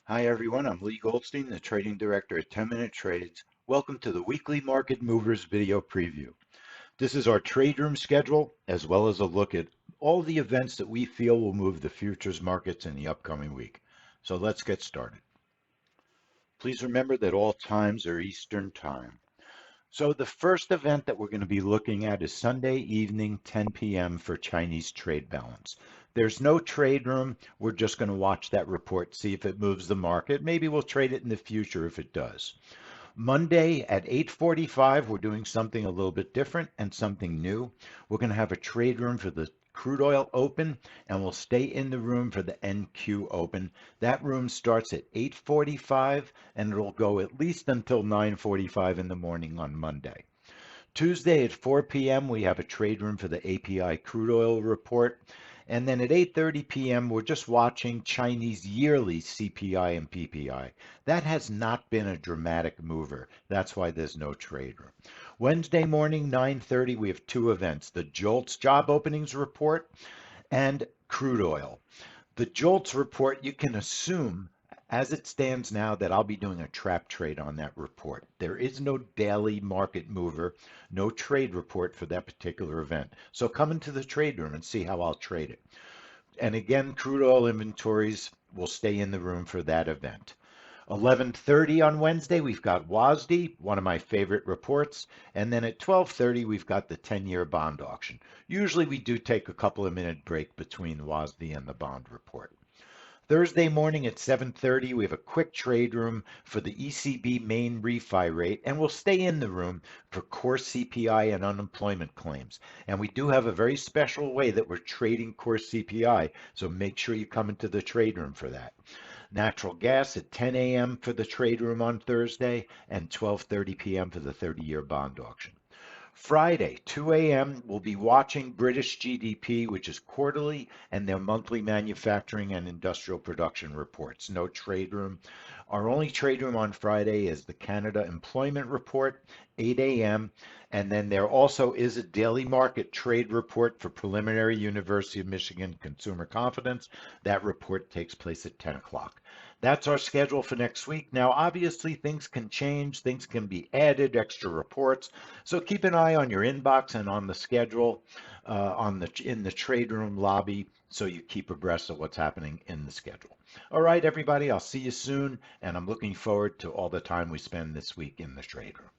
Hi everyone, I'm Lee Goldstein, the Trading Director at 10 Minute Trades. Welcome to the weekly Market Movers video preview. This is our trade room schedule, as well as a look at all the events that we feel will move the futures markets in the upcoming week. So let's get started. Please remember that all times are Eastern Time. So the first event that we're going to be looking at is Sunday evening, 10 p.m. for Chinese trade balance. There's no trade room. We're just going to watch that report, see if it moves the market. Maybe we'll trade it in the future if it does. Monday at 8:45, we're doing something a little bit different and something new. We're going to have a trade room for the crude oil open, and we'll stay in the room for the NQ open. That room starts at 8:45 and it'll go at least until 9:45 in the morning on Monday. Tuesday at 4 p.m., we have a trade room for the API crude oil report. And then at 8:30 p.m., we're just watching Chinese yearly CPI and PPI. That has not been a dramatic mover. That's why there's no trade room. Wednesday morning, 9:30, we have two events, the JOLTS job openings report and crude oil. The JOLTS report, you can assume as it stands now that I'll be doing a trap trade on that report. There is no daily market mover, no trade report for that particular event. So come into the trade room and see how I'll trade it. And again, crude oil inventories will stay in the room for that event. 11:30 on Wednesday, we've got WASD, one of my favorite reports. And then at 12:30, we've got the 10-year bond auction. Usually we do take a couple of minute break between WASD and the bond report. Thursday morning at 7:30, we have a quick trade room for the ECB main refi rate, and we'll stay in the room for core CPI and unemployment claims. And we do have a very special way that we're trading core CPI, so make sure you come into the trade room for that. Natural gas at 10 a.m. for the trade room on Thursday and 12:30 p.m. for the 30-year bond auction. Friday, 2 a.m., we'll be watching British GDP, which is quarterly, and their monthly manufacturing and industrial production reports. No trade room. Our only trade room on Friday is the Canada Employment Report, 8 a.m. And then there also is a daily market trade report for preliminary University of Michigan consumer confidence. That report takes place at 10 o'clock. That's our schedule for next week. Now, obviously, things can change, things can be added, extra reports. So keep an eye on your inbox and on the schedule in the trade room lobby so you keep abreast of what's happening in the schedule. All right, everybody, I'll see you soon, and I'm looking forward to all the time we spend this week in the trade room.